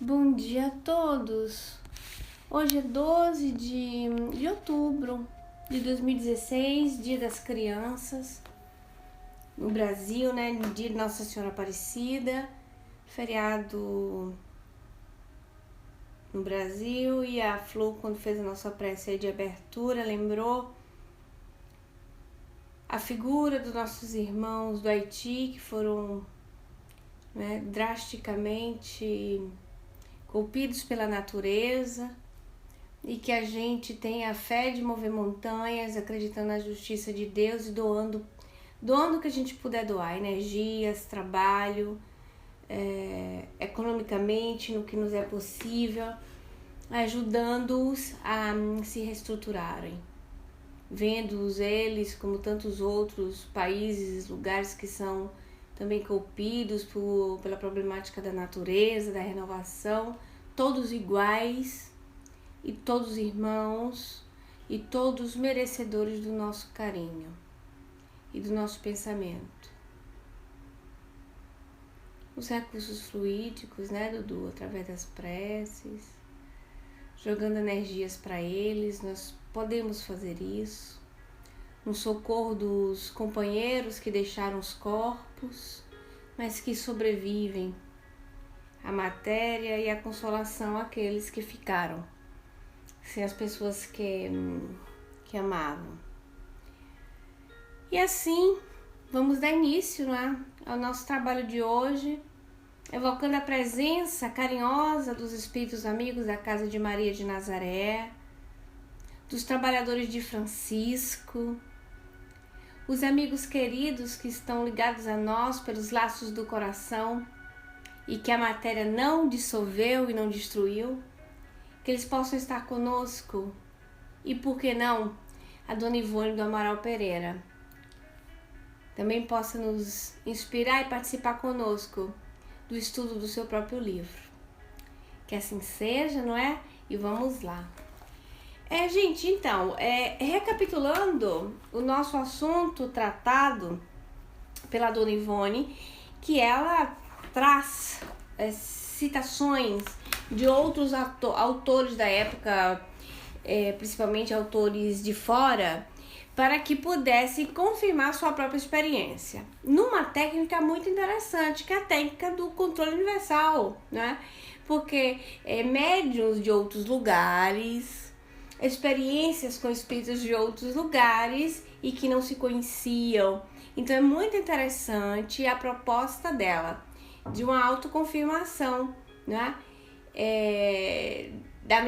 Bom dia a todos! Hoje é 12 de outubro de 2016, Dia das Crianças no Brasil, né? Dia de Nossa Senhora Aparecida, feriado no Brasil. E a Flor, quando fez a nossa prece aí de abertura, lembrou a figura dos nossos irmãos do Haiti que foram, né, drasticamente golpeados pela natureza, e que a gente tenha a fé de mover montanhas, acreditando na justiça de Deus e doando o que a gente puder doar, energias, trabalho, economicamente, no que nos é possível, ajudando-os a se reestruturarem, vendo-os eles, como tantos outros países, lugares que são também golpeados pela problemática da natureza, da renovação, todos iguais e todos irmãos e todos merecedores do nosso carinho e do nosso pensamento. Os recursos fluídicos, né, Dudu? Através das preces, jogando energias para eles, nós podemos fazer isso. No socorro dos companheiros que deixaram os corpos, mas que sobrevivem à matéria, e a consolação àqueles que ficaram sem as pessoas que amavam. E assim, vamos dar início, né, ao nosso trabalho de hoje, evocando a presença carinhosa dos espíritos amigos da Casa de Maria de Nazaré, dos trabalhadores de Francisco, os amigos queridos que estão ligados a nós pelos laços do coração e que a matéria não dissolveu e não destruiu, que eles possam estar conosco, e por que não, a Dona Ivone do Amaral Pereira também possa nos inspirar e participar conosco do estudo do seu próprio livro. Que assim seja, não é? E vamos lá. Gente, então, recapitulando o nosso assunto tratado pela Dona Ivone, que ela traz citações de outros autores da época, principalmente autores de fora, para que pudesse confirmar sua própria experiência, numa técnica muito interessante, que é a técnica do controle universal, né? Porque médiuns de outros lugares, experiências com espíritos de outros lugares e que não se conheciam. Então é muito interessante a proposta dela, de uma autoconfirmação, né? Da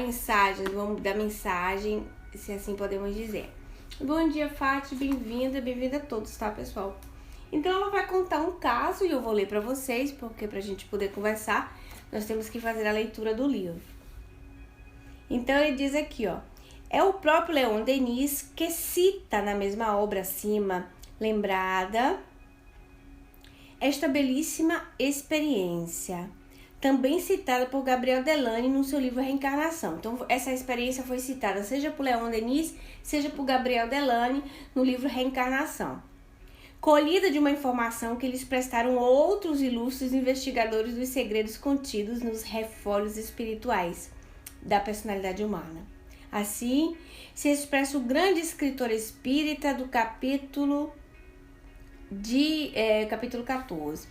mensagem, se assim podemos dizer. Bom dia, Fati, bem-vinda a todos, tá, pessoal? Então ela vai contar um caso e eu vou ler para vocês, porque pra gente poder conversar, nós temos que fazer a leitura do livro. Então ele diz aqui, ó: é o próprio Leon Denis que cita na mesma obra acima lembrada esta belíssima experiência, também citada por Gabriel Delany no seu livro Reencarnação. Então, essa experiência foi citada seja por Leon Denis, seja por Gabriel Delany no livro Reencarnação, colhida de uma informação que lhes prestaram outros ilustres investigadores dos segredos contidos nos refólios espirituais da personalidade humana. Assim, se expressa o grande escritor espírita do capítulo 14.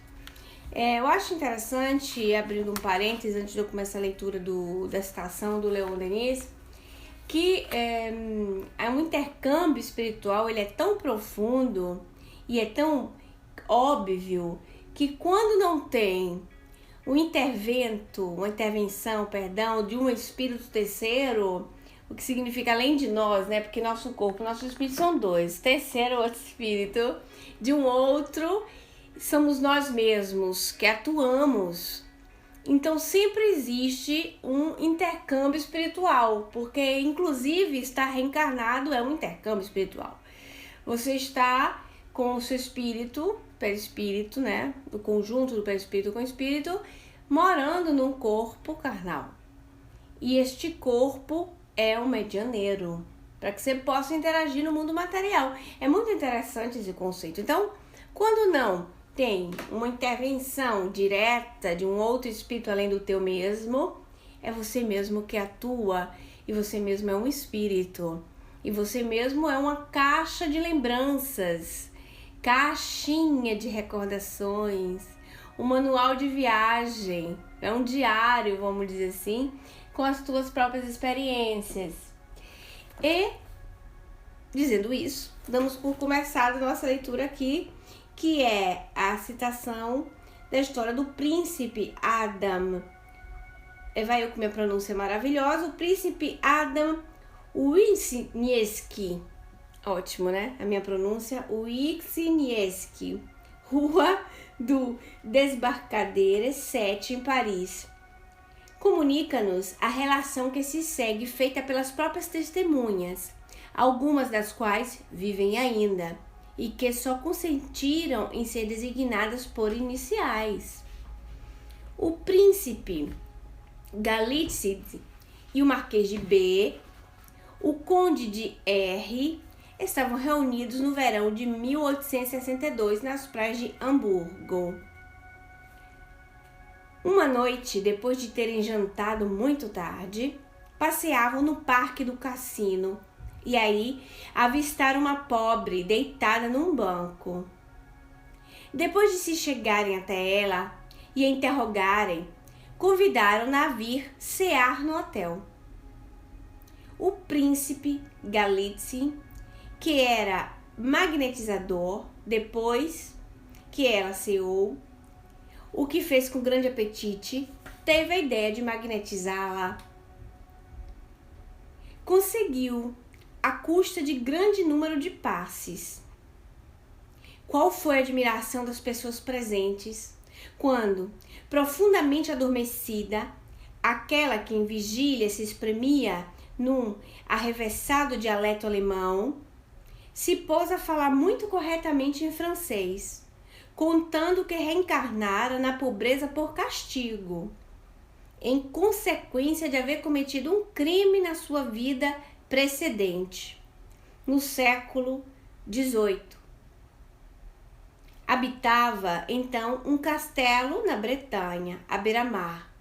Eu acho interessante, abrindo um parênteses antes de eu começar a leitura da citação do Leon Denis, que um intercâmbio espiritual, ele é tão profundo e é tão óbvio que quando não tem uma intervenção de um espírito terceiro, o que significa além de nós, né? Porque nosso corpo, nosso espírito são dois, terceiro outro espírito de um outro, somos nós mesmos que atuamos. Então sempre existe um intercâmbio espiritual, porque inclusive estar reencarnado é um intercâmbio espiritual. Você está com o seu espírito, perispírito, né? O conjunto do perispírito com o espírito, morando num corpo carnal. E este corpo é um medianeiro, para que você possa interagir no mundo material. É muito interessante esse conceito. Então, quando não tem uma intervenção direta de um outro espírito além do teu mesmo, é você mesmo que atua, e você mesmo é um espírito, e você mesmo é uma caixa de lembranças, caixinha de recordações, um manual de viagem, é um diário, vamos dizer assim, com as tuas próprias experiências. E, dizendo isso, damos por começada a nossa leitura aqui, que é a citação da história do príncipe Adam. Vai eu com minha pronúncia maravilhosa, o príncipe Adam Wisniewski. Ótimo, né? A minha pronúncia, Wisniewski. Rua do Desembarcadero 7, em Paris. Comunica-nos a relação que se segue, feita pelas próprias testemunhas, algumas das quais vivem ainda, e que só consentiram em ser designadas por iniciais. O príncipe Galitzid e o marquês de B, o conde de R, estavam reunidos no verão de 1862 nas praias de Hamburgo. Uma noite, depois de terem jantado muito tarde, passeavam no parque do cassino e aí avistaram uma pobre deitada num banco. Depois de se chegarem até ela e a interrogarem, convidaram-na a vir cear no hotel. O príncipe Galitzin, que era magnetizador, depois que ela ceou, o que fez com grande apetite, teve a ideia de magnetizá-la. Conseguiu, à custa de grande número de passes. Qual foi a admiração das pessoas presentes quando, profundamente adormecida, aquela que em vigília se espremia num arrevessado dialeto alemão, se pôs a falar muito corretamente em francês, contando que reencarnara na pobreza por castigo, em consequência de haver cometido um crime na sua vida precedente, no século XVIII. Habitava, então, um castelo na Bretanha, à beira-mar.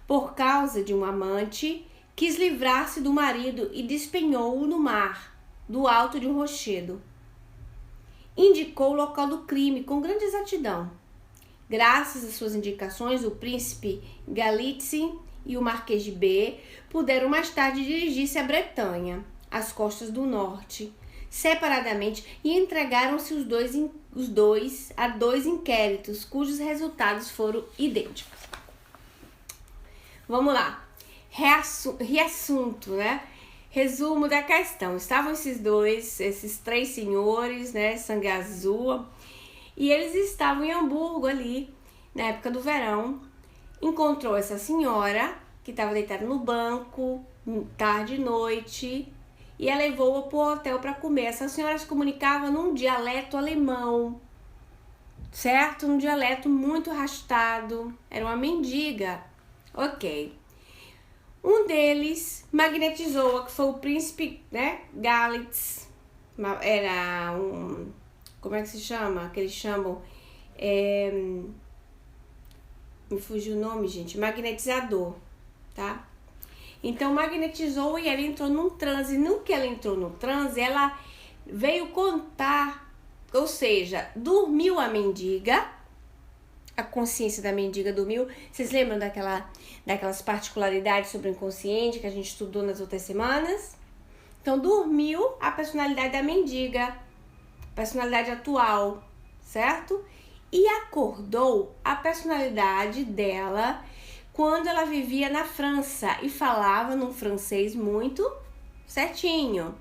Por causa de um amante, quis livrar-se do marido e despenhou-o no mar, do alto de um rochedo. Indicou o local do crime com grande exatidão. Graças às suas indicações, o príncipe Galitzin e o marquês de B puderam mais tarde dirigir-se à Bretanha, às costas do norte, separadamente, e entregaram-se os dois a dois inquéritos, cujos resultados foram idênticos. Vamos lá. Reassunto, né? Resumo da questão. Estavam esses três senhores, né, sangue azul, e eles estavam em Hamburgo ali, na época do verão. Encontrou essa senhora, que estava deitada no banco, tarde e noite, e ela levou-a para o hotel para comer. Essa senhora se comunicava num dialeto alemão, certo? Um dialeto muito arrastado. Era uma mendiga. Ok. Um deles magnetizou-a, que foi o príncipe, né, Galitz. Era um... Como é que se chama? Que eles chamam... me fugiu o nome, gente. Magnetizador, tá? Então, magnetizou e ela entrou num transe. No que ela entrou no transe, ela veio contar, ou seja, dormiu a mendiga, a consciência da mendiga dormiu. Vocês lembram daquelas particularidades sobre o inconsciente que a gente estudou nas outras semanas? Então, dormiu a personalidade da mendiga, personalidade atual, certo? E acordou a personalidade dela quando ela vivia na França e falava num francês muito certinho,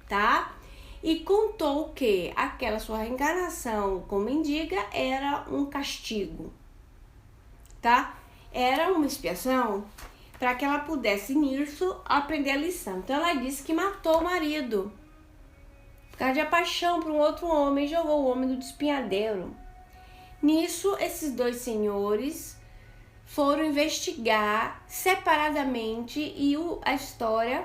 tá? E contou que aquela sua reencarnação como mendiga era um castigo, tá? Era uma expiação para que ela pudesse nisso aprender a lição. Então ela disse que matou o marido por causa de paixão por um outro homem, jogou o homem do despenhadeiro. Nisso, esses dois senhores foram investigar separadamente e a história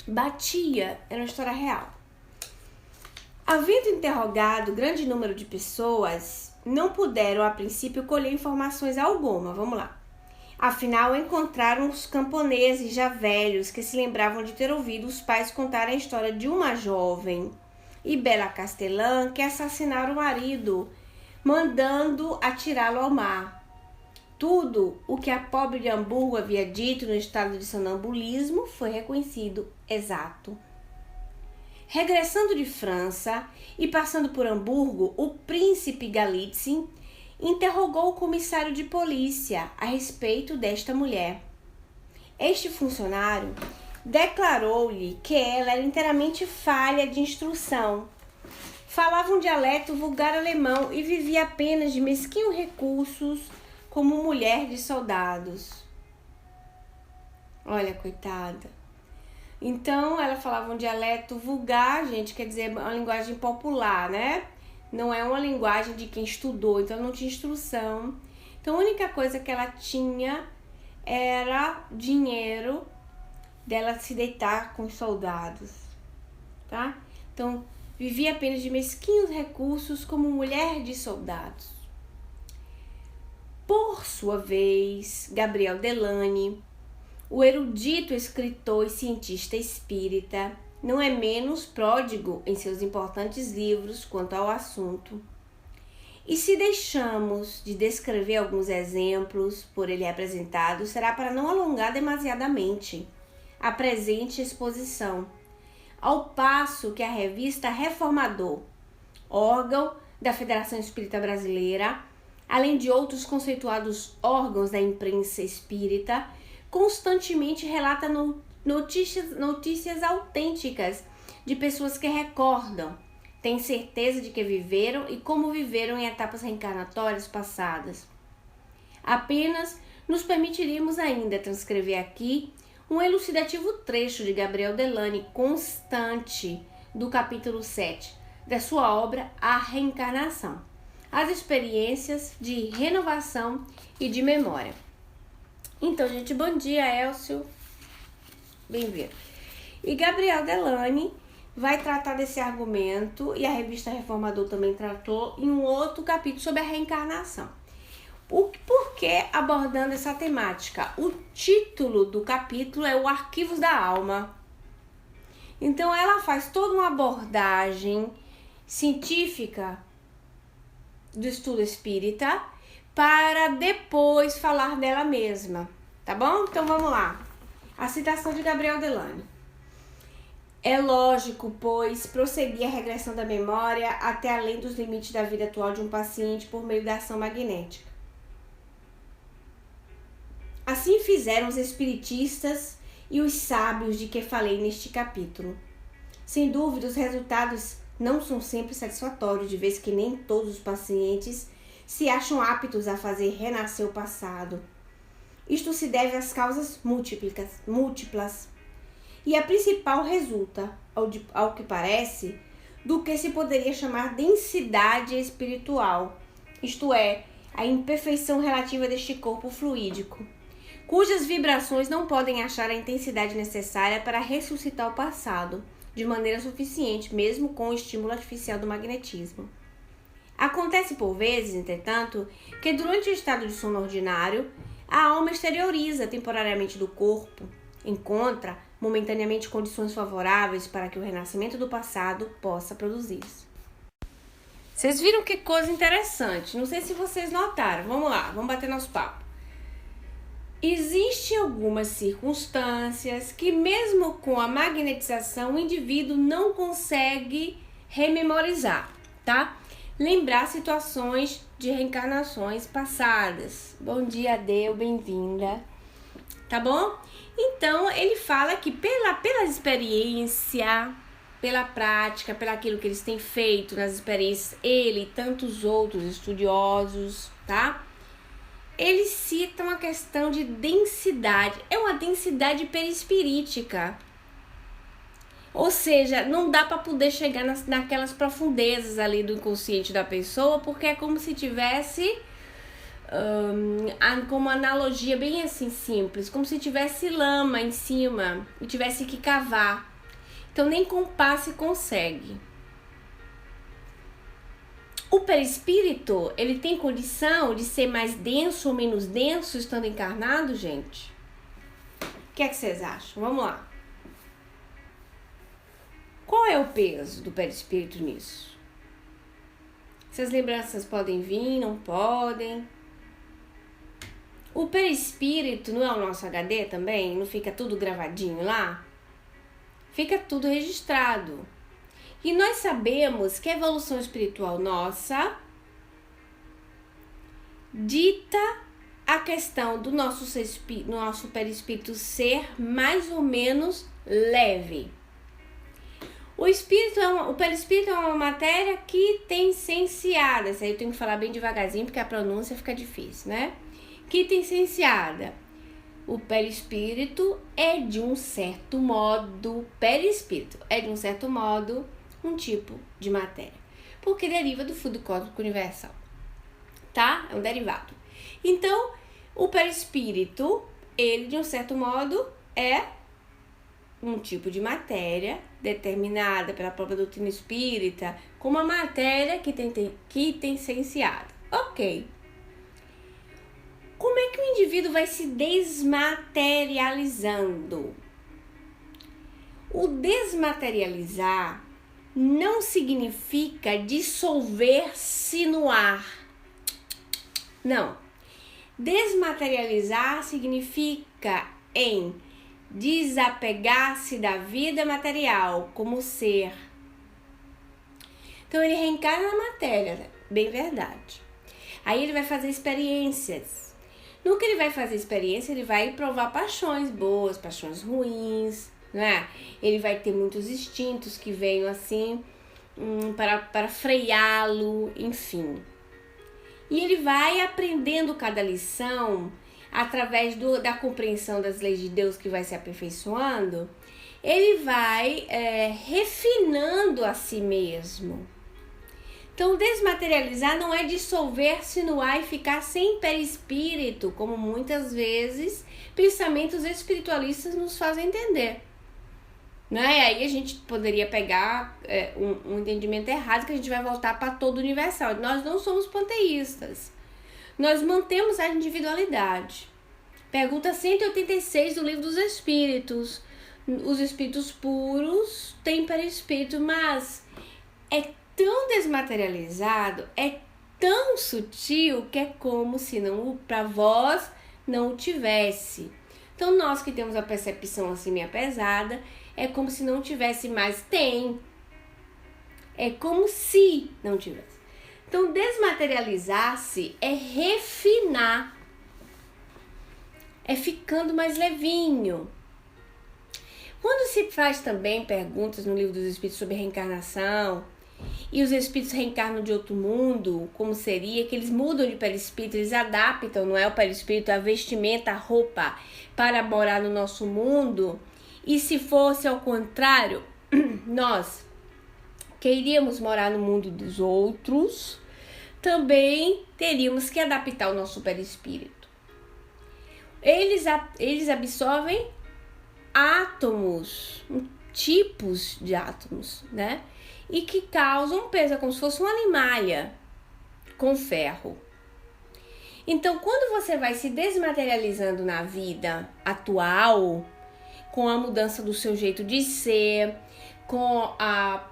batia, era uma história real. Havendo interrogado grande número de pessoas, não puderam a princípio colher informações alguma. Vamos lá. Afinal, encontraram os camponeses já velhos que se lembravam de ter ouvido os pais contarem a história de uma jovem e bela castelã que assassinaram o marido, mandando atirá-lo ao mar. Tudo o que a pobre de Hamburgo havia dito no estado de sonambulismo foi reconhecido exato. Regressando de França e passando por Hamburgo, o príncipe Galitzin interrogou o comissário de polícia a respeito desta mulher. Este funcionário declarou-lhe que ela era inteiramente falha de instrução. Falava um dialeto vulgar alemão e vivia apenas de mesquinhos recursos como mulher de soldados. Olha, coitada. Então, ela falava um dialeto vulgar, gente, quer dizer, uma linguagem popular, né? Não é uma linguagem de quem estudou, então não tinha instrução. Então, a única coisa que ela tinha era dinheiro dela se deitar com os soldados, tá? Então, vivia apenas de mesquinhos recursos como mulher de soldados. Por sua vez, Gabriel Delany, o erudito escritor e cientista espírita, não é menos pródigo em seus importantes livros quanto ao assunto. E se deixamos de descrever alguns exemplos por ele apresentados, será para não alongar demasiadamente a presente exposição, ao passo que a revista Reformador, órgão da Federação Espírita Brasileira, além de outros conceituados órgãos da imprensa espírita, constantemente relata notícias autênticas de pessoas que recordam, têm certeza de que viveram e como viveram em etapas reencarnatórias passadas. Apenas nos permitiríamos ainda transcrever aqui um elucidativo trecho de Gabriel Delany constante do capítulo 7 da sua obra A Reencarnação, as experiências de renovação e de memória. Então, gente, bom dia, Elcio. Bem-vindo. E Gabriel Delany vai tratar desse argumento, e a revista Reformador também tratou, em um outro capítulo sobre a reencarnação. Por que abordando essa temática? O título do capítulo é o Arquivos da Alma. Então, ela faz toda uma abordagem científica do estudo espírita para depois falar dela mesma, tá bom? Então vamos lá. A citação de Gabriel Delany. É lógico, pois, prosseguir a regressão da memória até além dos limites da vida atual de um paciente por meio da ação magnética. Assim fizeram os espiritistas e os sábios de que falei neste capítulo. Sem dúvida, os resultados não são sempre satisfatórios, de vez que nem todos os pacientes se acham aptos a fazer renascer o passado. Isto se deve às causas múltiplas. E a principal resulta, ao que parece, do que se poderia chamar densidade espiritual, isto é, a imperfeição relativa deste corpo fluídico, cujas vibrações não podem achar a intensidade necessária para ressuscitar o passado, de maneira suficiente, mesmo com o estímulo artificial do magnetismo. Acontece por vezes, entretanto, que durante o estado de sono ordinário, a alma exterioriza temporariamente do corpo, encontra momentaneamente condições favoráveis para que o renascimento do passado possa produzir-se. Vocês viram que coisa interessante? Não sei se vocês notaram. Vamos lá, vamos bater nosso papo. Existem algumas circunstâncias que, mesmo com a magnetização, o indivíduo não consegue rememorizar, tá? Lembrar situações de reencarnações passadas. Bom dia, Adeu, bem-vinda. Tá bom? Então, ele fala que pela experiência, pela prática, pelaquilo que eles têm feito nas experiências, ele e tantos outros estudiosos, tá? Eles citam a questão de densidade. É uma densidade perispirítica. Ou seja, não dá para poder chegar naquelas profundezas ali do inconsciente da pessoa, porque é como se tivesse, com uma analogia bem assim simples, como se tivesse lama em cima e tivesse que cavar. Então nem com passe consegue. O perispírito, ele tem condição de ser mais denso ou menos denso estando encarnado, gente? O que é que vocês acham? Vamos lá. Qual é o peso do perispírito nisso? Essas lembranças podem vir, não podem? O perispírito não é o nosso HD também? Não fica tudo gravadinho lá? Fica tudo registrado. E nós sabemos que a evolução espiritual nossa dita a questão do nosso perispírito ser mais ou menos leve. O perispírito é uma matéria quintessenciada. Isso aí eu tenho que falar bem devagarzinho porque a pronúncia fica difícil, né? Quintessenciada. O perispírito é de um certo modo, um tipo de matéria, porque deriva do fluido cósmico universal, tá? É um derivado. Então, o perispírito, ele de um certo modo é um tipo de matéria determinada pela própria doutrina espírita como uma matéria quintessenciada. Ok. Como é que o indivíduo vai se desmaterializando? O desmaterializar não significa dissolver-se no ar. Não. Desmaterializar significa em desapegar-se da vida material como ser. Então ele reencarna na matéria, bem verdade. Aí ele vai fazer experiências. No que ele vai fazer experiência, ele vai provar paixões boas, paixões ruins, né? Ele vai ter muitos instintos que venham assim para freá-lo, enfim. E ele vai aprendendo cada lição através da compreensão das leis de Deus que vai se aperfeiçoando. Ele vai refinando a si mesmo. Então, desmaterializar não é dissolver-se no ar e ficar sem perispírito, como muitas vezes pensamentos espiritualistas nos fazem entender. Né? Aí a gente poderia pegar um entendimento errado que a gente vai voltar para todo o universal. Nós não somos panteístas. Nós mantemos a individualidade. Pergunta 186 do Livro dos Espíritos. Os espíritos puros têm perispírito, mas é tão desmaterializado, é tão sutil que é como se para vós não o tivesse. Então nós que temos a percepção assim meio pesada, é como se não tivesse, mas tem. É como se não tivesse. Então desmaterializar-se é refinar, é ficando mais levinho. Quando se faz também perguntas no Livro dos Espíritos sobre reencarnação, e os espíritos reencarnam de outro mundo, como seria, que eles mudam de perispírito, eles adaptam, não é o perispírito, a vestimenta, a roupa, para morar no nosso mundo. E se fosse ao contrário, nós que iríamos morar no mundo dos outros, também teríamos que adaptar o nosso perispírito. Eles absorvem átomos, tipos de átomos, né? E que causam peso, como se fosse uma limalha com ferro. Então, quando você vai se desmaterializando na vida atual, com a mudança do seu jeito de ser, com a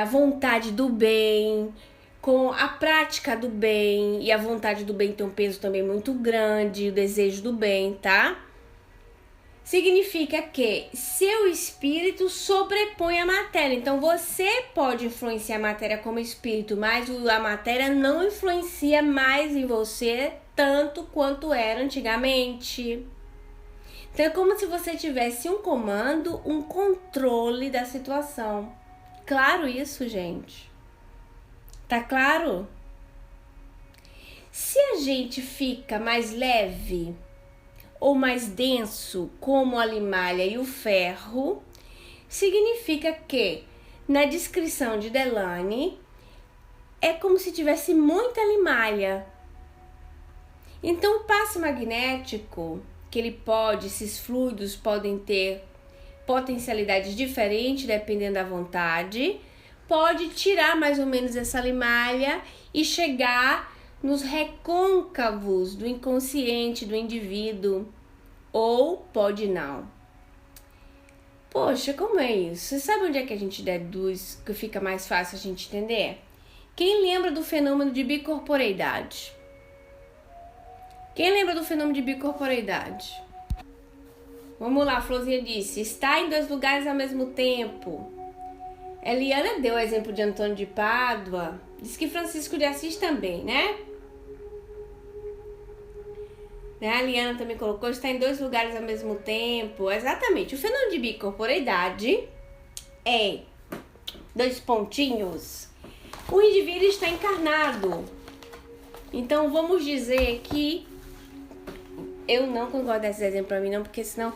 vontade do bem, com a prática do bem, e a vontade do bem tem um peso também muito grande, o desejo do bem, tá? Significa que seu espírito sobrepõe a matéria. Então, você pode influenciar a matéria como espírito, mas a matéria não influencia mais em você tanto quanto era antigamente. Então, é como se você tivesse um comando, um controle da situação. Claro isso, gente? Tá claro? Se a gente fica mais leve ou mais denso, como a limalha e o ferro, significa que, na descrição de Delane, é como se tivesse muita limalha. Então, o passe magnético, que esses fluidos podem ter potencialidades diferentes dependendo da vontade, pode tirar mais ou menos essa limalha e chegar nos recôncavos do inconsciente do indivíduo, ou pode não. Poxa, como é isso? Você sabe onde é que a gente deduz que fica mais fácil a gente entender? Quem lembra do fenômeno de bicorporeidade? Quem lembra do fenômeno de bicorporeidade? Vamos lá, a Florzinha disse, está em 2 lugares ao mesmo tempo. Eliana deu o exemplo de Antônio de Pádua, diz que Francisco de Assis também, né? A Eliana também colocou, está em 2 lugares ao mesmo tempo. Exatamente, o fenômeno de bicorporeidade é, 2 pontinhos, o indivíduo está encarnado. Então vamos dizer que eu não concordo desse exemplo pra mim não, porque senão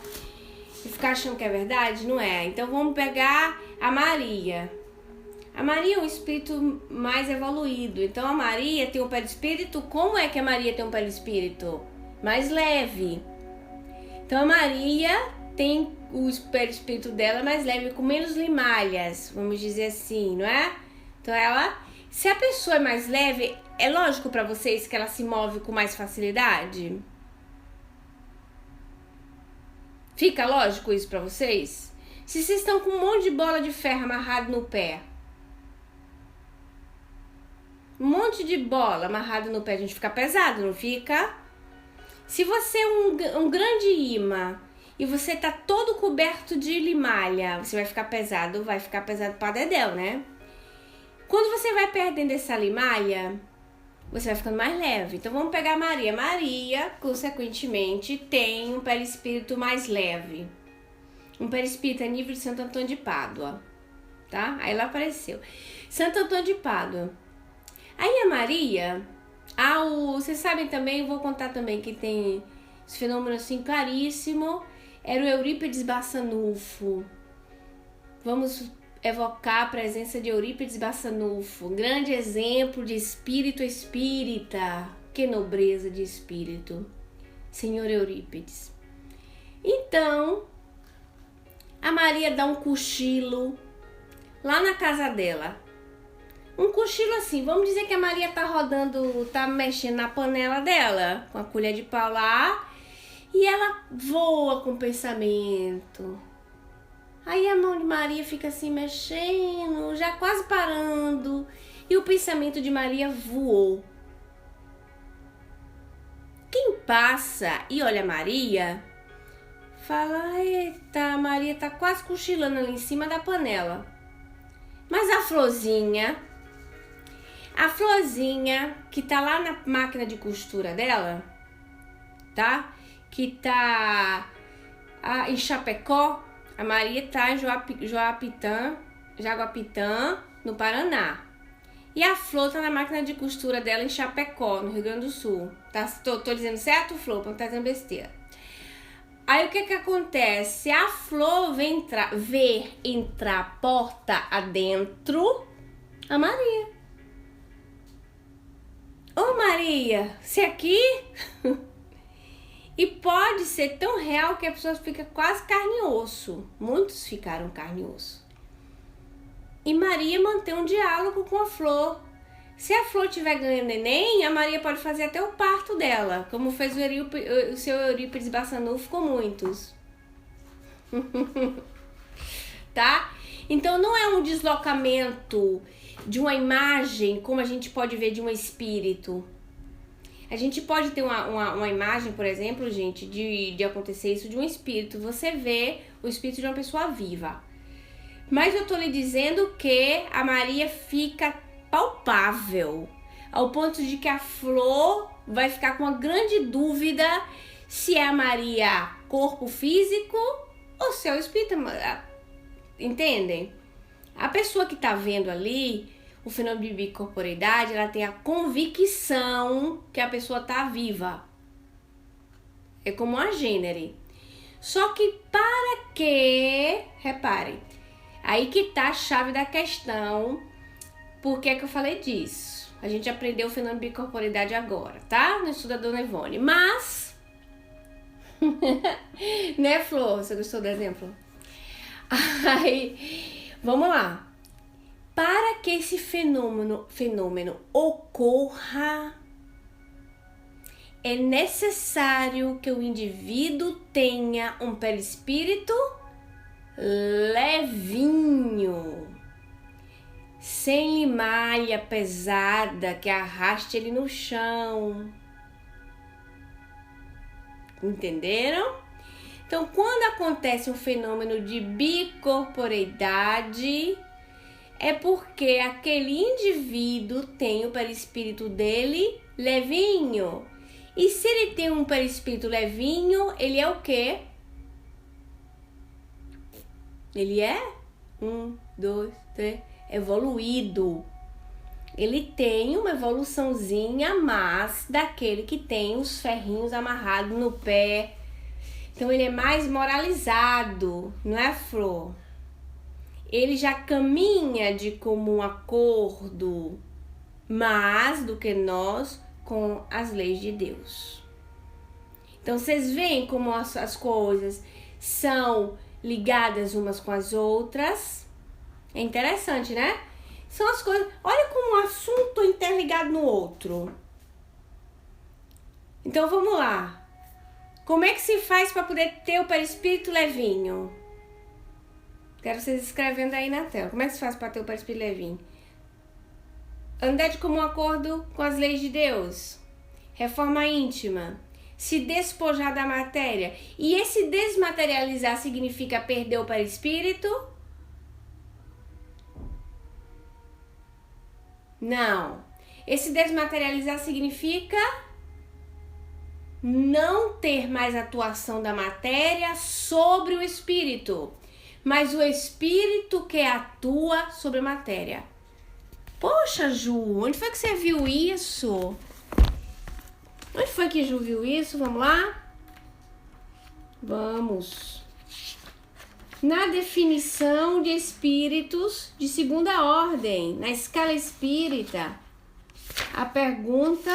eu ficar achando que é verdade, não é. Então vamos pegar a Maria. A Maria é um espírito mais evoluído. Então a Maria tem um perispírito. Como é que a Maria tem um perispírito? Mais leve. Então a Maria tem o perispírito dela mais leve, com menos limalhas, vamos dizer assim, não é? Então ela, se a pessoa é mais leve, é lógico pra vocês que ela se move com mais facilidade? Fica lógico isso pra vocês? Se vocês estão com um monte de bola de ferro amarrado no pé, um monte de bola amarrado no pé, a gente fica pesado, não fica? Se você é um grande imã e você tá todo coberto de limalha, você vai ficar pesado pra dedéu, né? Quando você vai perdendo essa limalha, você vai ficando mais leve. Então vamos pegar a Maria. Maria, consequentemente, tem um perispírito mais leve. Um perispírito a nível de Santo Antônio de Pádua, tá? Aí ela apareceu. Santo Antônio de Pádua. Aí a Maria, vocês sabem também, vou contar também que tem esse fenômeno assim claríssimo, era o Eurípides Bassanufo. Vamos evocar a presença de Eurípides Bassanufo, grande exemplo de espírito espírita. Que nobreza de espírito, senhor Eurípides. Então, a Maria dá um cochilo lá na casa dela. Um cochilo assim, vamos dizer que a Maria tá rodando, tá mexendo na panela dela, com a colher de pau lá, e ela voa com o pensamento. Aí a mão de Maria fica assim mexendo, já quase parando, e o pensamento de Maria voou. Quem passa e olha Maria, fala, eita, a Maria tá quase cochilando ali em cima da panela. Mas a Florzinha que tá lá na máquina de costura dela, tá? Que tá em Chapecó, a Maria tá em Jaguapitã, no Paraná. E a Flor tá na máquina de costura dela em Chapecó, no Rio Grande do Sul. Tá? Tô dizendo certo, Flor? Pra não tá dizendo besteira. Aí o que acontece? A Flor vê entrar porta adentro a Maria. Ô Maria, você aqui? E pode ser tão real que a pessoa fica quase carne e osso. Muitos ficaram carne e osso. E Maria mantém um diálogo com a Flor. Se a Flor estiver ganhando neném, a Maria pode fazer até o parto dela, como fez o seu Eurípides Bassanufo com muitos. Tá? Então não é um deslocamento de uma imagem como a gente pode ver de um espírito. A gente pode ter uma imagem, por exemplo, gente, de acontecer isso de um espírito. Você vê o espírito de uma pessoa viva. Mas eu tô lhe dizendo que a Maria fica palpável, ao ponto de que a Flor vai ficar com uma grande dúvida se é a Maria corpo físico ou se é o espírito. Entendem? A pessoa que tá vendo ali o fenômeno de bicorporeidade, ela tem a convicção que a pessoa tá viva. É como a gênere. Só que para que, reparem, aí que tá a chave da questão. Por que eu falei disso? A gente aprendeu o fenômeno de bicorporeidade agora, tá? No estudo da Dona Ivone. Mas, né, Flor? Você gostou do exemplo? Aí, vamos lá. Para que esse fenômeno ocorra, é necessário que o indivíduo tenha um perispírito levinho, sem limalha pesada que arraste ele no chão. Entenderam? Então, quando acontece um fenômeno de bicorporeidade, é porque aquele indivíduo tem o perispírito dele levinho. E se ele tem um perispírito levinho, ele é o quê? Ele é 1, 2, 3, evoluído. Ele tem uma evoluçãozinha, mas daquele que tem os ferrinhos amarrados no pé. Então ele é mais moralizado, não é, Flor? Ele já caminha de comum acordo, mais do que nós, com as leis de Deus. Então vocês veem como as coisas são ligadas umas com as outras. É interessante, né? São as coisas. Olha como um assunto é interligado no outro. Então vamos lá. Como é que se faz para poder ter o perispírito levinho? Quero vocês escrevendo aí na tela. Como é que se faz para ter o perispírito levinho? Andar de comum acordo com as leis de Deus. Reforma íntima. Se despojar da matéria. E esse desmaterializar significa perder o perispírito? Não. Esse desmaterializar significa não ter mais atuação da matéria sobre o espírito, mas o espírito que atua sobre a matéria. Poxa, Ju, onde foi que você viu isso? Onde foi que Ju viu isso? Vamos lá? Vamos. Na definição de espíritos de segunda ordem, na escala espírita, a pergunta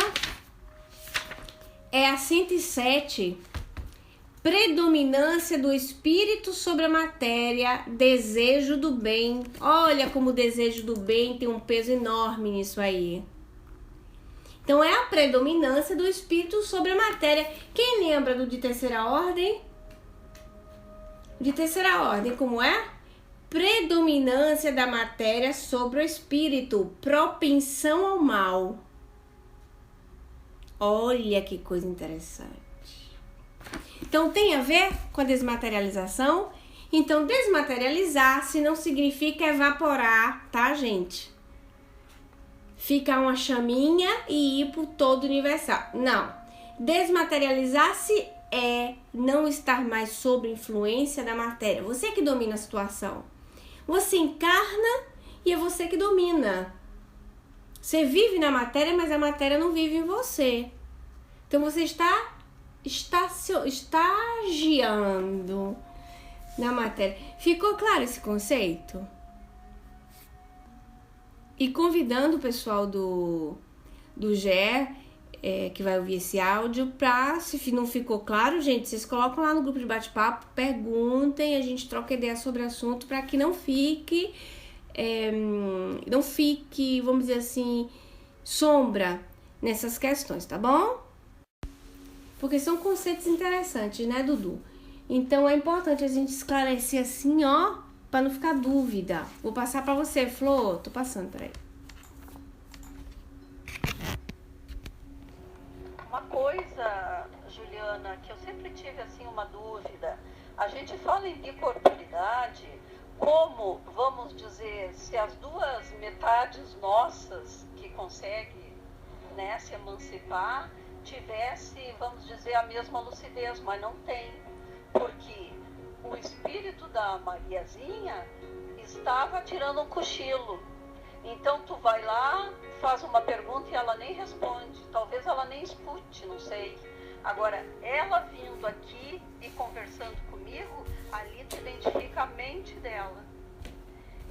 é a 107. Predominância do espírito sobre a matéria, desejo do bem. Olha como o desejo do bem tem um peso enorme nisso aí. Então é a predominância do espírito sobre a matéria. Quem lembra do de terceira ordem? De terceira ordem, como é? Predominância da matéria sobre o espírito, propensão ao mal. Olha que coisa interessante. Então tem a ver com a desmaterialização? Então desmaterializar-se não significa evaporar, tá, gente? Ficar uma chaminha e ir pro todo universal. Não. Desmaterializar-se é não estar mais sob influência da matéria. Você que domina a situação. Você encarna e é você que domina. Você vive na matéria, mas a matéria não vive em você. Então você está estagiando na matéria. Ficou claro esse conceito? E convidando o pessoal do GE, que vai ouvir esse áudio, pra, se não ficou claro, gente, vocês colocam lá no grupo de bate-papo, perguntem, a gente troca ideia sobre o assunto para que não fique, vamos dizer assim, sombra nessas questões, tá bom? Porque são conceitos interessantes, né, Dudu? Então é importante a gente esclarecer assim, ó, para não ficar dúvida. Vou passar para você, Flor. Tô passando, peraí. Uma coisa, Juliana, que eu sempre tive assim uma dúvida. A gente fala em bicorporidade como, vamos dizer, se as duas metades nossas que conseguem, né, se emancipar tivesse, vamos dizer, a mesma lucidez, mas não tem, porque o espírito da Mariazinha estava tirando um cochilo. Então tu vai lá, faz uma pergunta e ela nem responde, talvez ela nem escute, não sei. Agora, ela vindo aqui e conversando comigo, ali tu identifica a mente dela.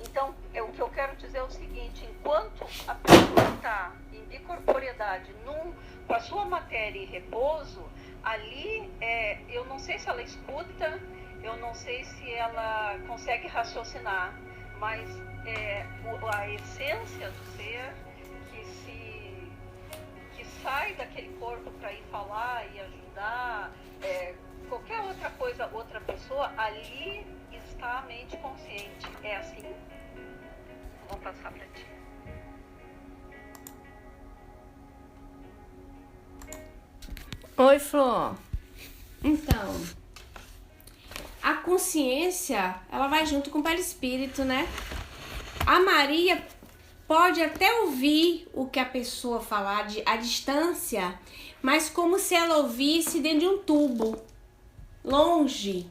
Então, o que eu quero dizer é o seguinte, enquanto a pessoa está em bicorporeidade, com a sua matéria em repouso, ali, eu não sei se ela escuta, eu não sei se ela consegue raciocinar, mas a essência do ser que sai daquele corpo para ir falar e ajudar qualquer outra coisa, outra pessoa, ali está a mente consciente. É assim? Vou passar para ti. Oi, Flor. Então, a consciência, ela vai junto com o perispírito, né? A Maria pode até ouvir o que a pessoa falar à distância, mas como se ela ouvisse dentro de um tubo, longe.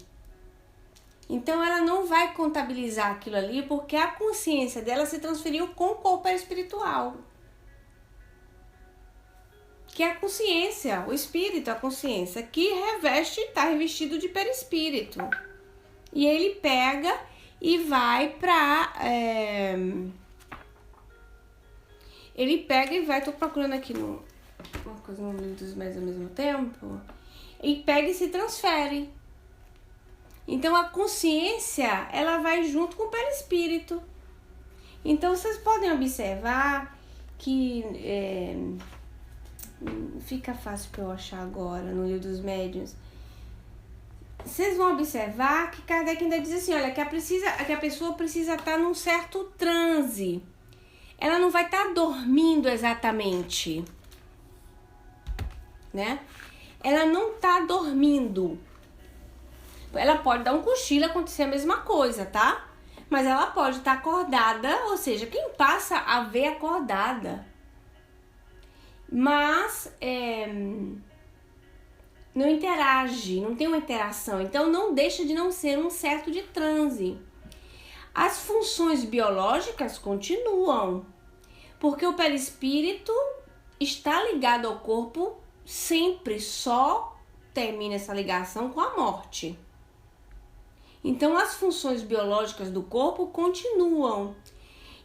Então ela não vai contabilizar aquilo ali, porque a consciência dela se transferiu com o corpo espiritual. Que é a consciência, o espírito, a consciência, que está revestido de perispírito. E ele pega e vai pra... tô procurando aqui uma coisa no livro dos médiuns ao mesmo tempo. E pega e se transfere. Então a consciência, ela vai junto com o perispírito. Então vocês podem observar que fica fácil para eu achar agora no livro dos médiuns. Vocês vão observar que Kardec ainda diz assim, olha, que a pessoa precisa estar num certo transe. Ela não vai estar dormindo exatamente, né? Ela não está dormindo. Ela pode dar um cochilo e acontecer a mesma coisa, tá? Mas ela pode estar acordada, ou seja, quem passa a ver acordada. Mas não interage, não tem uma interação. Então não deixa de não ser um certo de transe. As funções biológicas continuam, porque o perispírito está ligado ao corpo sempre, só termina essa ligação com a morte. Então as funções biológicas do corpo continuam.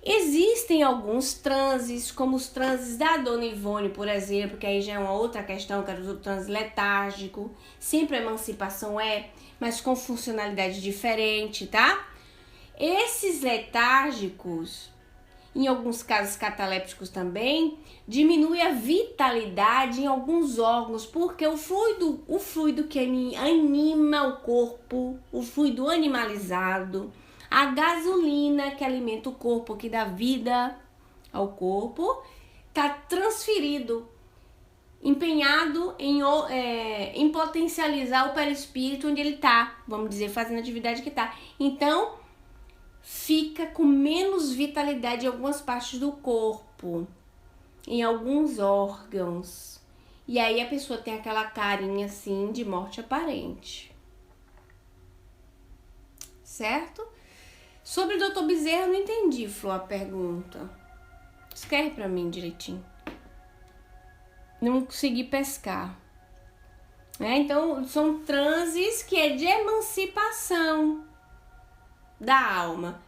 Existem alguns transes, como os transes da Dona Ivone, por exemplo, que aí já é uma outra questão, que é o transe letárgico. Sempre a emancipação mas com funcionalidade diferente, tá? Esses letárgicos, em alguns casos catalépticos também, diminui a vitalidade em alguns órgãos, porque o fluido que anima o corpo, o fluido animalizado, a gasolina que alimenta o corpo, que dá vida ao corpo, está transferido, empenhado em potencializar o perispírito onde ele está, vamos dizer, fazendo a atividade que está. Então, fica com menos vitalidade em algumas partes do corpo, em alguns órgãos. E aí a pessoa tem aquela carinha assim de morte aparente. Certo? Sobre o Dr. Bezerra, eu não entendi, Flor, a pergunta. Escreve pra mim direitinho. Não consegui pescar. Então, são transes que é de emancipação da alma.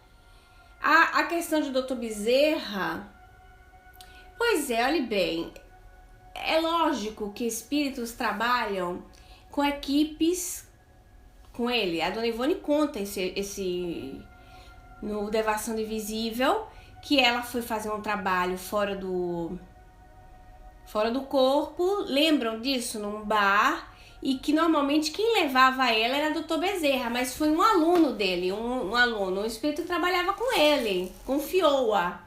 A questão de Dr. Bezerra, pois olhe bem, é lógico que espíritos trabalham com equipes com ele. A Dona Ivone conta esse no Devassando Invisível, que ela foi fazer um trabalho fora do corpo, lembram disso? Num bar. E que normalmente quem levava ela era Dr. Bezerra, mas foi um aluno dele, um espírito que trabalhava com ele, confiou-a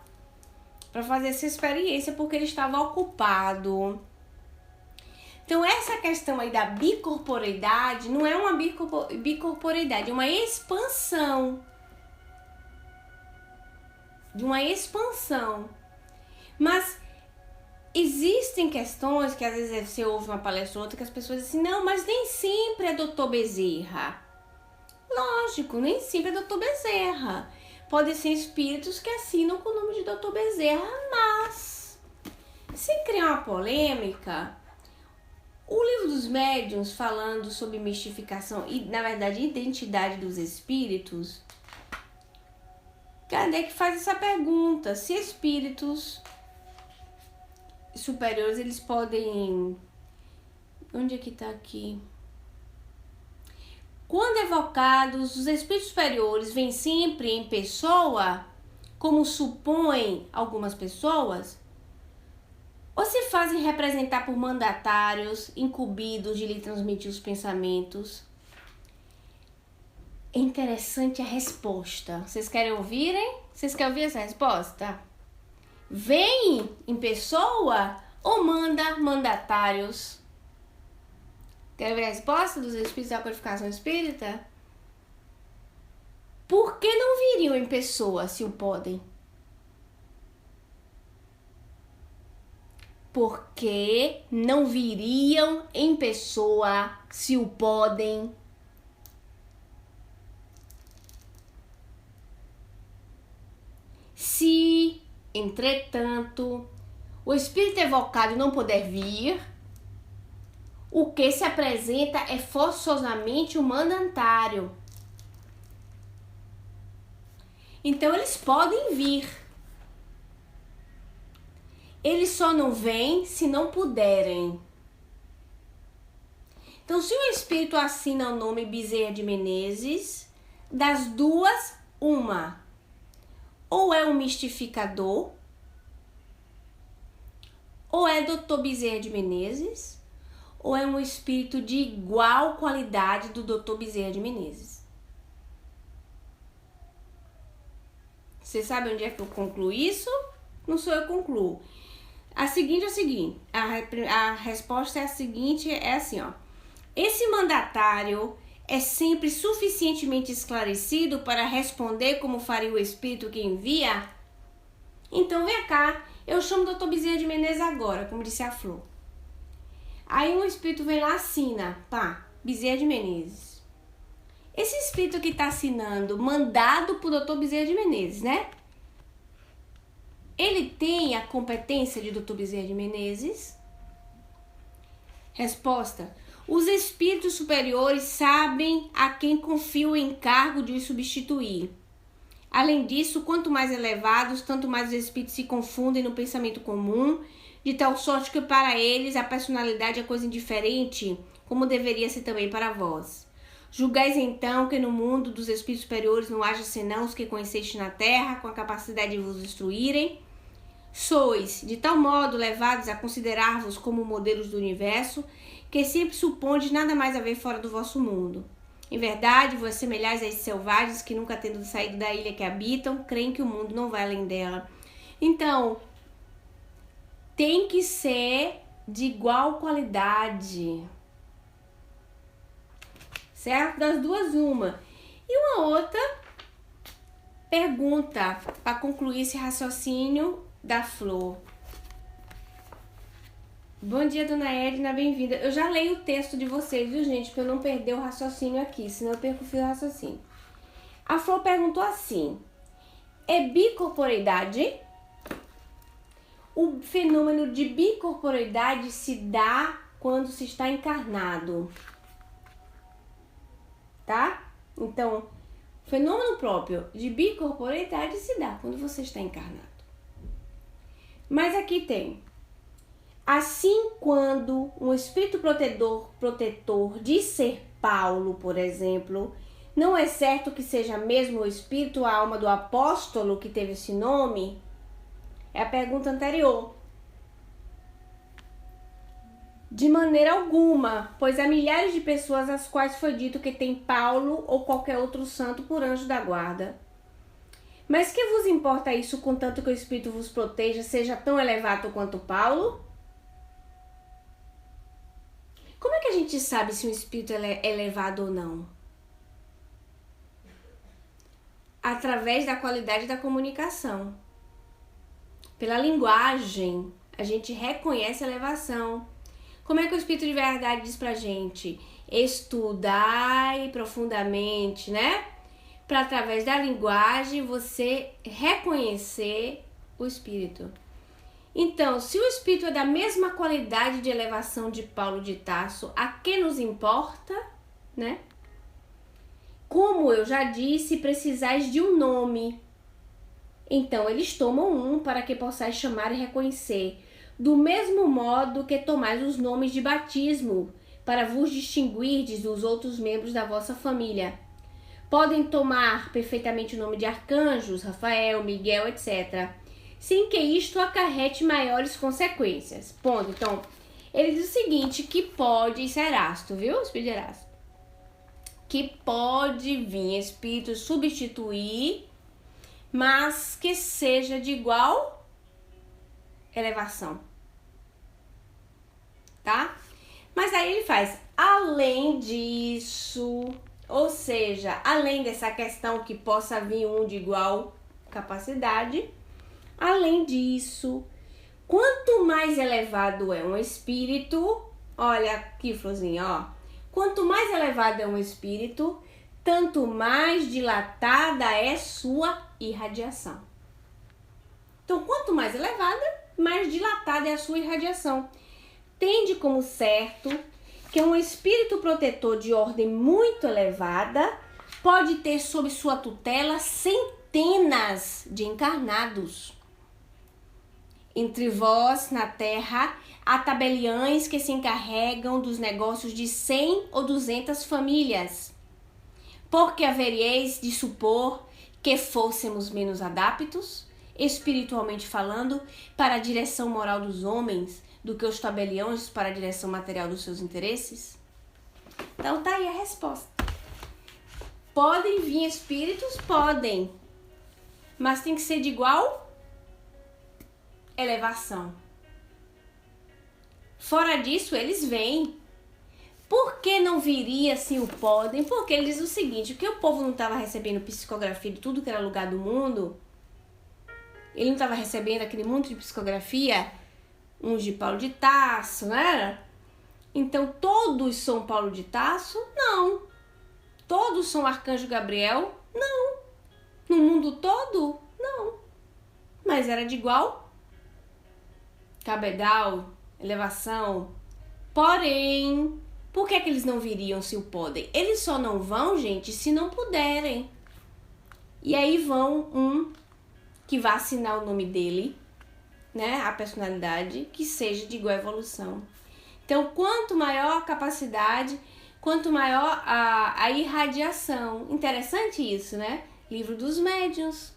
para fazer essa experiência porque ele estava ocupado. Então essa questão aí da bicorporeidade não é uma bicorporeidade, é uma expansão. De uma expansão. Mas existem questões que às vezes você ouve uma palestra ou outra que as pessoas dizem assim, não, mas nem sempre é Dr. Bezerra. Lógico, nem sempre é Dr. Bezerra. Podem ser espíritos que assinam com o nome de Dr. Bezerra, mas se criar uma polêmica, o Livro dos Médiuns, falando sobre mistificação e, na verdade, identidade dos espíritos, Kardec faz essa pergunta, se espíritos superiores, eles podem... Onde é que tá aqui? Quando evocados, os espíritos superiores vêm sempre em pessoa, como supõem algumas pessoas, ou se fazem representar por mandatários incumbidos de lhe transmitir os pensamentos? É interessante a resposta. Vocês querem ouvirem? Vocês querem ouvir essa resposta? Vem em pessoa ou manda mandatários? Querem ver a resposta dos espíritos da codificação espírita? Por que não viriam em pessoa se o podem? Por que não viriam em pessoa se o podem? Se, entretanto, o espírito evocado não puder vir, o que se apresenta é forçosamente o mandatário. Então, eles podem vir. Eles só não vêm se não puderem. Então, se o espírito assina o nome Bezerra de Menezes, das duas, uma. Ou é um mistificador, ou é Dr. Bezerra de Menezes, ou é um espírito de igual qualidade do Dr. Bezerra de Menezes. Você sabe onde é que eu concluo isso? Não sou eu que concluo. A resposta é a seguinte, é assim, ó. Esse mandatário é sempre suficientemente esclarecido para responder como faria o espírito que envia? Então, vem cá, eu chamo o Dr. Bezerra de Menezes agora, como disse a Flor. Aí um espírito vem lá, assina, pá, Bezerra de Menezes. Esse espírito que está assinando, mandado por Dr. Bezerra de Menezes, né? Ele tem a competência de Dr. Bezerra de Menezes? Resposta: os espíritos superiores sabem a quem confia o encargo de os substituir. Além disso, quanto mais elevados, tanto mais os espíritos se confundem no pensamento comum, de tal sorte que para eles a personalidade é coisa indiferente, como deveria ser também para vós. Julgais então que no mundo dos espíritos superiores não haja senão os que conheceste na terra, com a capacidade de vos instruírem. Sois, de tal modo, levados a considerar-vos como modelos do universo, que sempre supondes nada mais haver fora do vosso mundo. Em verdade, vós semelhais a esses selvagens que, nunca tendo saído da ilha que habitam, creem que o mundo não vai além dela. Então, tem que ser de igual qualidade. Certo? Das duas, uma. E uma outra pergunta, para concluir esse raciocínio da Flor. Bom dia, dona Edna, bem-vinda. Eu já leio o texto de vocês, viu, gente? Para eu não perder o raciocínio aqui, senão eu perco o fio do raciocínio. A Flor perguntou assim: é bicorporeidade? O fenômeno de bicorporeidade se dá quando se está encarnado. Tá? Então, o fenômeno próprio de bicorporeidade se dá quando você está encarnado. Mas aqui tem: assim, quando um espírito protetor diz ser Paulo, por exemplo, não é certo que seja mesmo o espírito, a alma do apóstolo que teve esse nome? É a pergunta anterior. De maneira alguma, pois há milhares de pessoas às quais foi dito que tem Paulo ou qualquer outro santo por anjo da guarda. Mas que vos importa isso, contanto que o Espírito vos proteja, seja tão elevado quanto Paulo? Como é que a gente sabe se um Espírito é elevado ou não? Através da qualidade da comunicação. Pela linguagem, a gente reconhece a elevação. Como é que o Espírito de Verdade diz pra gente? Estudai profundamente, né? Para através da linguagem você reconhecer o Espírito. Então, se o Espírito é da mesma qualidade de elevação de Paulo de Tarso, a que nos importa, né? Como eu já disse, precisais de um nome. Então, eles tomam um para que possais chamar e reconhecer, do mesmo modo que tomais os nomes de batismo, para vos distinguirdes dos outros membros da vossa família. Podem tomar perfeitamente o nome de arcanjos, Rafael, Miguel, etc., sem que isto acarrete maiores consequências. Ponto. Então, ele diz o seguinte, que pode, isso é Erasto, viu? Espírito de Erasto. Que pode vir espírito substituir, mas que seja de igual elevação. Tá? Mas aí ele faz, além disso, ou seja, além dessa questão que possa vir um de igual capacidade, além disso, quanto mais elevado é um espírito, olha aqui, Florzinha, ó. Quanto mais elevado é um espírito, tanto mais dilatada é sua irradiação. Então, quanto mais elevada, mais dilatada é a sua irradiação. Tende como certo que um espírito protetor de ordem muito elevada pode ter sob sua tutela centenas de encarnados. Entre vós, na terra, há tabeliães que se encarregam dos negócios de 100 ou 200 famílias. Porque haveríeis de supor que fôssemos menos adaptos, espiritualmente falando, para a direção moral dos homens, do que os tabeliões para a direção material dos seus interesses? Então tá aí a resposta. Podem vir espíritos? Podem. Mas tem que ser de igual elevação. Fora disso, eles vêm. Por que não viria se o podem? Porque ele diz o seguinte, porque o povo não estava recebendo psicografia de tudo que era lugar do mundo, ele não estava recebendo aquele monte de psicografia, uns de Paulo de Tarso, né? Então, todos são Paulo de Tarso? Não. Todos são Arcanjo Gabriel? Não. No mundo todo? Não. Mas era de igual cabedal, elevação. Porém, por que eles não viriam se o podem? Eles só não vão, gente, se não puderem. E aí vão um que vai assinar o nome dele, né, a personalidade, que seja de igual evolução. Então, quanto maior a capacidade, quanto maior a irradiação. Interessante isso, né? Livro dos Médiuns.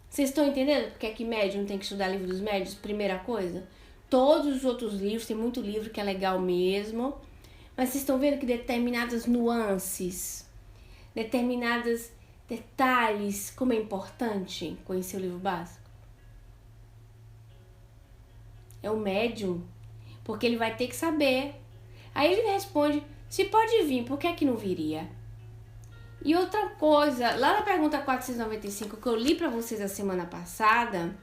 Vocês estão entendendo porque é que médium tem que estudar livro dos médiuns? Primeira coisa. Todos os outros livros, tem muito livro que é legal mesmo, mas vocês estão vendo que determinadas nuances, determinados detalhes, como é importante conhecer o livro básico? É o médium, porque ele vai ter que saber. Aí ele responde, se pode vir, por que é que não viria? E outra coisa, lá na pergunta 495 que eu li para vocês a semana passada,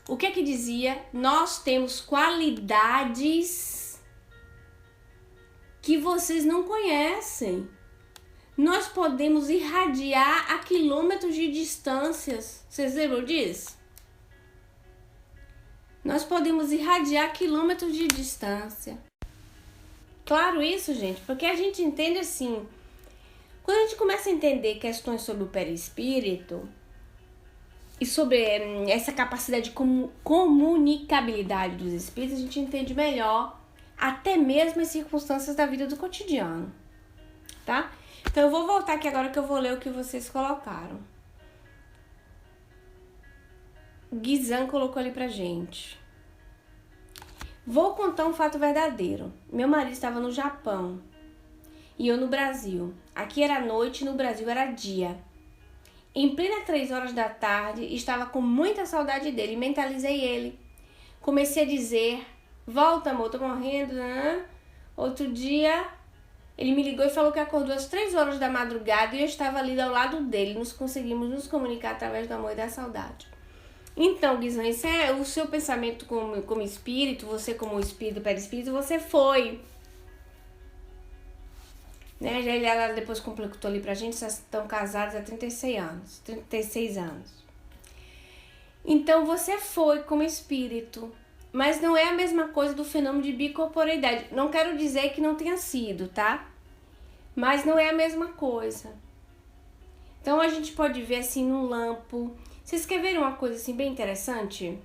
o que é que dizia? Nós temos qualidades que vocês não conhecem. Nós podemos irradiar a quilômetros de distâncias. Vocês lembram disso? Nós podemos irradiar quilômetros de distância. Claro isso, gente, porque a gente entende assim... Quando a gente começa a entender questões sobre o perispírito e sobre essa capacidade de comunicabilidade dos espíritos, a gente entende melhor até mesmo as circunstâncias da vida do cotidiano, tá? Então eu vou voltar aqui agora que eu vou ler o que vocês colocaram. O Guizan colocou ali pra gente. Vou contar um fato verdadeiro. Meu marido estava no Japão e eu no Brasil. Aqui era noite, no Brasil era dia. Em plena 3 horas da tarde, estava com muita saudade dele. Mentalizei ele. Comecei a dizer, volta amor, tô morrendo. Né? Outro dia, ele me ligou e falou que acordou às 3 horas da madrugada e eu estava ali ao lado dele. Nos conseguimos nos comunicar através do amor e da saudade. Então, Guizão, esse é o seu pensamento como espírito, você como espírito, perispírito, você foi... Né? Ela depois completou ali pra gente, vocês estão casados há 36 anos. Então você foi como espírito, mas não é a mesma coisa do fenômeno de bicorporeidade. Não quero dizer que não tenha sido, tá? Mas não é a mesma coisa. Então a gente pode ver assim no lampo. Vocês querem ver uma coisa assim bem interessante?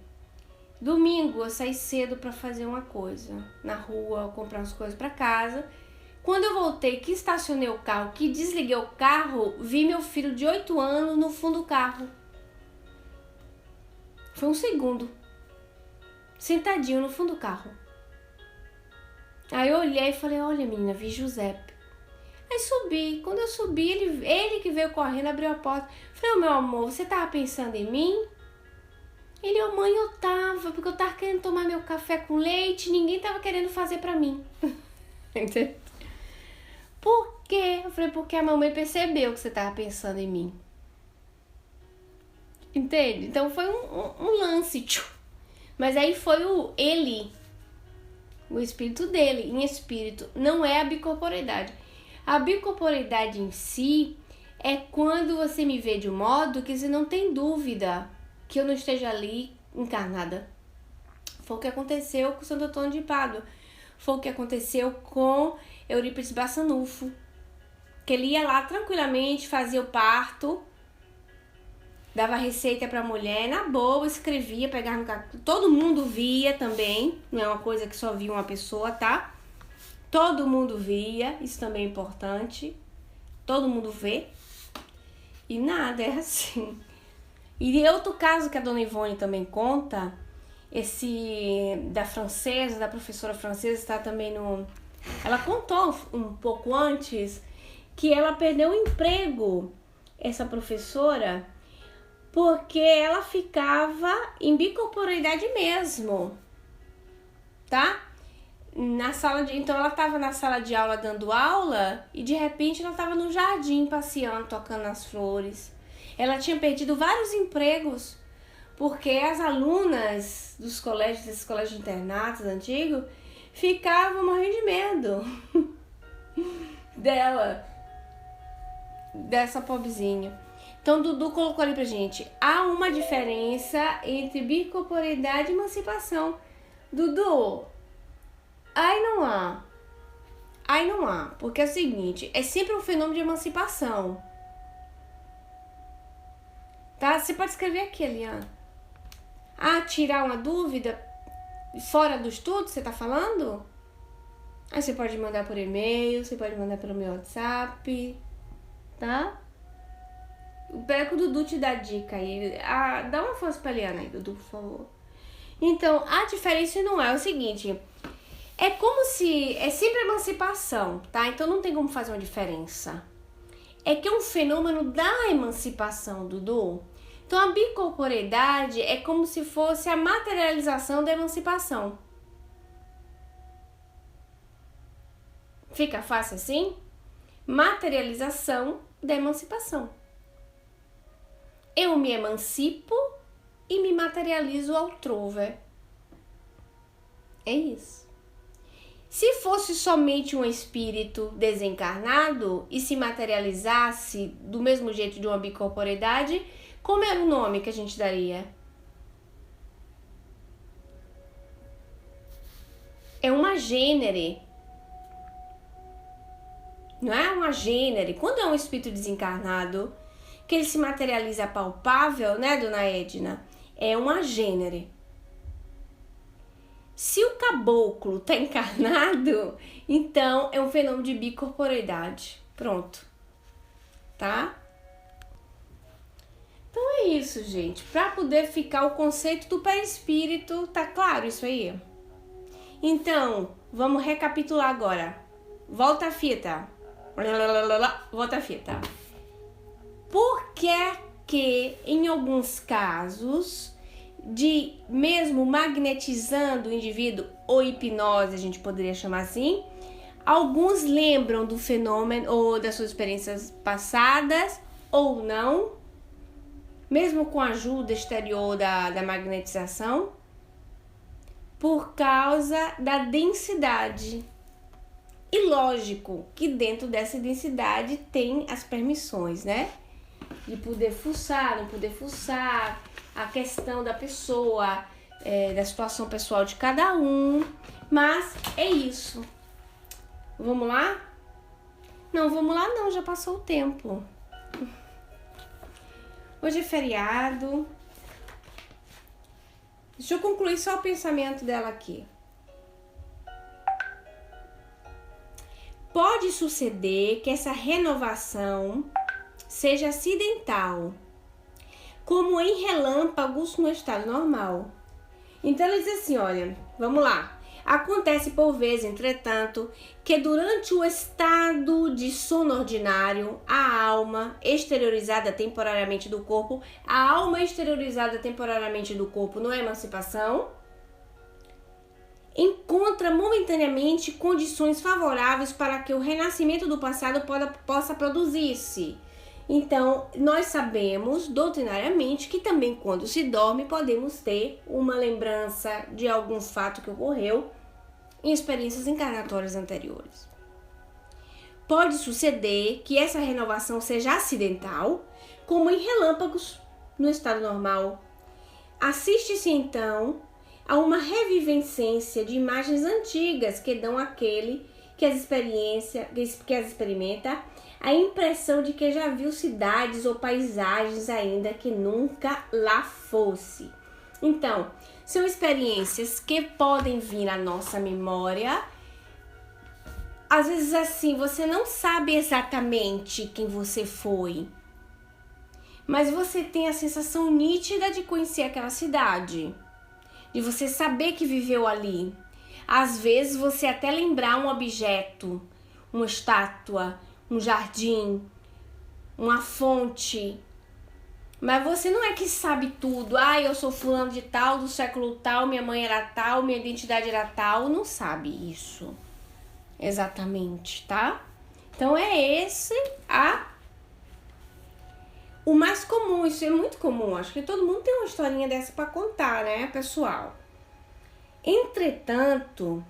Domingo eu saí cedo para fazer uma coisa na rua, comprar umas coisas para casa. Quando eu voltei, que estacionei o carro, que desliguei o carro, vi meu filho de 8 anos no fundo do carro. Foi um segundo. Sentadinho no fundo do carro. Aí eu olhei e falei, olha menina, vi Giuseppe. Aí subi. Quando eu subi, ele que veio correndo, abriu a porta. Falei, meu amor, você tava pensando em mim? Ele, mãe, eu tava, porque eu tava querendo tomar meu café com leite e ninguém tava querendo fazer pra mim. Entendeu? Por quê? Eu falei, porque a mamãe percebeu que você tava pensando em mim. Entende? Então foi um lance. Mas aí foi o espírito dele, em espírito. Não é a bicorporeidade. A bicorporeidade em si é quando você me vê de um modo que você não tem dúvida que eu não esteja ali encarnada. Foi o que aconteceu com Santo Antônio de Pádua. Foi o que aconteceu com Eurípides Bassanufo. Que ele ia lá tranquilamente, fazia o parto, dava receita pra mulher, na boa, escrevia, pegava no carro. Todo mundo via também, não é uma coisa que só via uma pessoa, tá? Todo mundo via, isso também é importante. Todo mundo vê. E nada, é assim. E outro caso que a dona Ivone também conta, esse da francesa, da professora francesa, está também no... Ela contou um pouco antes que ela perdeu o emprego, essa professora, porque ela ficava em bicorporeidade mesmo, tá? Então ela estava na sala de aula dando aula e de repente ela estava no jardim passeando, tocando as flores. Ela tinha perdido vários empregos porque as alunas dos colégios, desses colégios internatos antigos, ficavam morrendo de medo dessa pobrezinha. Então Dudu colocou ali pra gente, há uma diferença entre bicorporeidade e emancipação. Dudu, aí não há, porque é o seguinte, é sempre um fenômeno de emancipação. Tá? Você pode escrever aqui, Eliana. Tirar uma dúvida fora do estudo, você tá falando? Aí você pode mandar por e-mail, você pode mandar pelo meu WhatsApp, tá? Espero que o Dudu te dá dica aí. Dá uma força pra Eliana aí, Dudu, por favor. Então, a diferença não é o seguinte, é como se... É sempre emancipação, tá? Então não tem como fazer uma diferença. É que é um fenômeno da emancipação, Dudu. Então a bicorporeidade é como se fosse a materialização da emancipação. Fica fácil assim? Materialização da emancipação. Eu me emancipo e me materializo outrora. É isso. Se fosse somente um espírito desencarnado e se materializasse do mesmo jeito de uma bicorporeidade, como era o nome que a gente daria? É uma gênere. Não é uma gênere. Quando é um espírito desencarnado, que ele se materializa palpável, né, dona Edna? É uma gênere. Se o caboclo tá encarnado, então é um fenômeno de bicorporeidade. Pronto. Tá? Então é isso, gente. Para poder ficar o conceito do perispírito, tá claro isso aí? Então, vamos recapitular agora. Volta a fita. Volta a fita. Por que em alguns casos... de mesmo magnetizando o indivíduo, ou hipnose, a gente poderia chamar assim, alguns lembram do fenômeno ou das suas experiências passadas ou não, mesmo com a ajuda exterior da magnetização, por causa da densidade. E lógico que dentro dessa densidade tem as permissões, né? De poder fuçar, não poder fuçar, a questão da pessoa, da situação pessoal de cada um, mas é isso. Vamos lá? Não, vamos lá não, já passou o tempo. Hoje é feriado. Deixa eu concluir só o pensamento dela aqui. Pode suceder que essa renovação seja acidental, como em relâmpagos no estado normal. Então ela diz assim, olha, vamos lá. Acontece por vezes, entretanto, que durante o estado de sono ordinário, a alma exteriorizada temporariamente do corpo, não é emancipação, encontra momentaneamente condições favoráveis para que o renascimento do passado possa produzir-se. Então, nós sabemos, doutrinariamente, que também quando se dorme, podemos ter uma lembrança de algum fato que ocorreu em experiências encarnatórias anteriores. Pode suceder que essa renovação seja acidental, como em relâmpagos no estado normal. Assiste-se, então, a uma revivescência de imagens antigas que dão àquele que as experimenta a impressão de que já viu cidades ou paisagens ainda que nunca lá fosse. Então, são experiências que podem vir à nossa memória. Às vezes assim, você não sabe exatamente quem você foi, mas você tem a sensação nítida de conhecer aquela cidade, de você saber que viveu ali. Às vezes você até lembrar um objeto, uma estátua, um jardim, uma fonte, mas você não é que sabe tudo. Eu sou fulano de tal, do século tal, minha mãe era tal, minha identidade era tal. Não sabe isso exatamente, tá? Então é esse o mais comum. Isso é muito comum. Acho que todo mundo tem uma historinha dessa para contar, né, pessoal? Entretanto,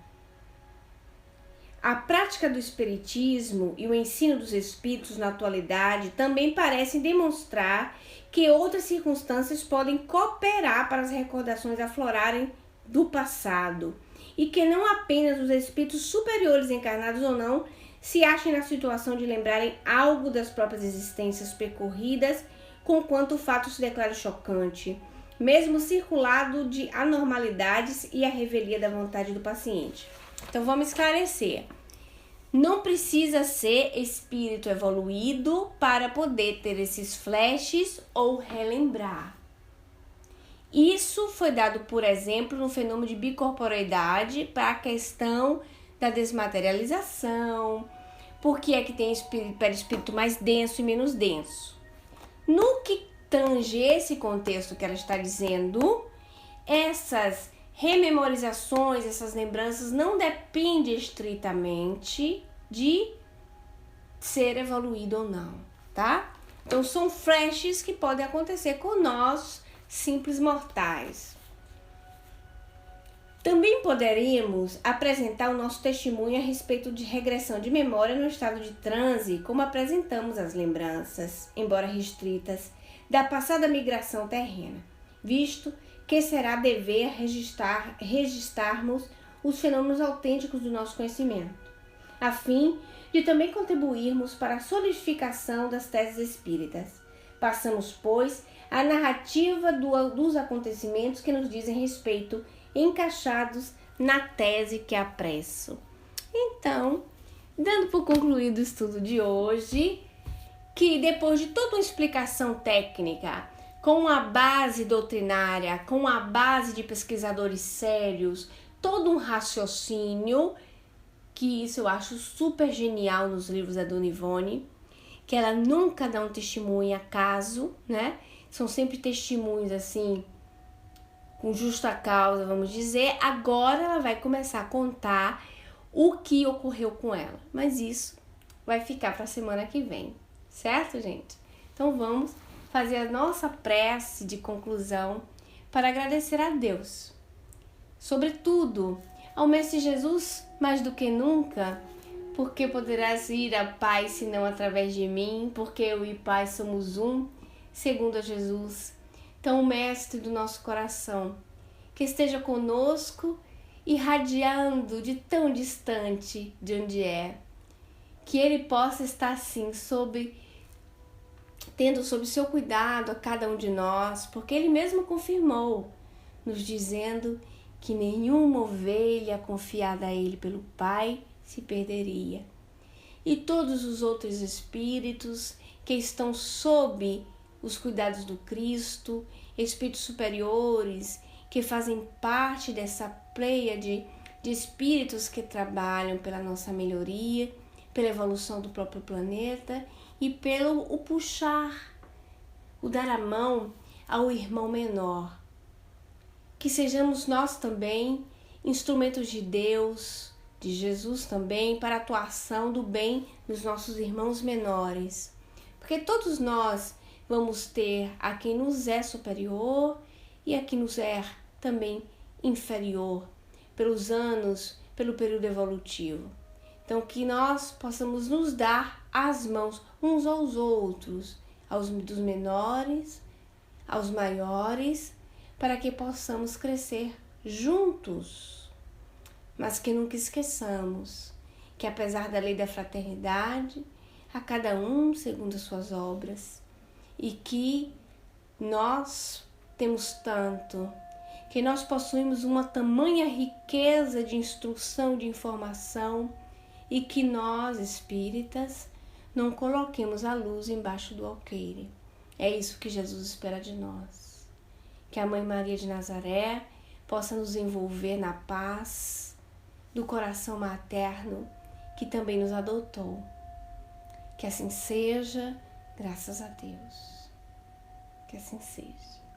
a prática do espiritismo e o ensino dos espíritos na atualidade também parecem demonstrar que outras circunstâncias podem cooperar para as recordações aflorarem do passado e que não apenas os espíritos superiores, encarnados ou não, se achem na situação de lembrarem algo das próprias existências percorridas, conquanto o fato se declare chocante, mesmo circulado de anormalidades e a revelia da vontade do paciente. Então vamos esclarecer. Não precisa ser espírito evoluído para poder ter esses flashes ou relembrar. Isso foi dado, por exemplo, no fenômeno de bicorporeidade para a questão da desmaterialização, porque é que tem perispírito mais denso e menos denso. No que tange esse contexto que ela está dizendo, essas rememorizações, essas lembranças não dependem estritamente de ser evoluído ou não, tá? Então são flashes que podem acontecer com nós, simples mortais. Também poderíamos apresentar o nosso testemunho a respeito de regressão de memória no estado de transe, como apresentamos as lembranças, embora restritas, da passada migração terrena, visto que será dever registrarmos os fenômenos autênticos do nosso conhecimento, a fim de também contribuirmos para a solidificação das teses espíritas. Passamos, pois, à narrativa dos acontecimentos que nos dizem respeito, encaixados na tese que apresso. Então, dando por concluído o estudo de hoje, que depois de toda uma explicação técnica, com a base doutrinária, com a base de pesquisadores sérios, todo um raciocínio, que isso eu acho super genial nos livros da Dona Ivone, que ela nunca dá um testemunho acaso, né? São sempre testemunhos assim, com justa causa, vamos dizer. Agora ela vai começar a contar o que ocorreu com ela, mas isso vai ficar para a semana que vem, certo, gente? Então vamos fazer a nossa prece de conclusão para agradecer a Deus, sobretudo ao Mestre Jesus, mais do que nunca, porque poderás ir a Pai senão através de mim, porque eu e Pai somos um, segundo a Jesus. Então o Mestre do nosso coração, que esteja conosco, irradiando de tão distante de onde é, que Ele possa estar assim tendo sob seu cuidado a cada um de nós, porque Ele mesmo confirmou nos dizendo que nenhuma ovelha confiada a Ele pelo Pai se perderia. E todos os outros espíritos que estão sob os cuidados do Cristo, espíritos superiores, que fazem parte dessa pleiade de espíritos que trabalham pela nossa melhoria, pela evolução do próprio planeta e pelo o puxar, o dar a mão ao irmão menor. Que sejamos nós também instrumentos de Deus, de Jesus também, para a atuação do bem dos nossos irmãos menores. Porque todos nós vamos ter a quem nos é superior e a quem nos é também inferior, pelos anos, pelo período evolutivo. Então, que nós possamos nos dar as mãos uns aos outros, dos menores, aos maiores, para que possamos crescer juntos. Mas que nunca esqueçamos que, apesar da lei da fraternidade, a cada um segundo as suas obras, e que nós temos tanto, que nós possuímos uma tamanha riqueza de instrução, de informação, e que nós, espíritas, não coloquemos a luz embaixo do alqueire. É isso que Jesus espera de nós. Que a Mãe Maria de Nazaré possa nos envolver na paz do coração materno que também nos adotou. Que assim seja, graças a Deus. Que assim seja.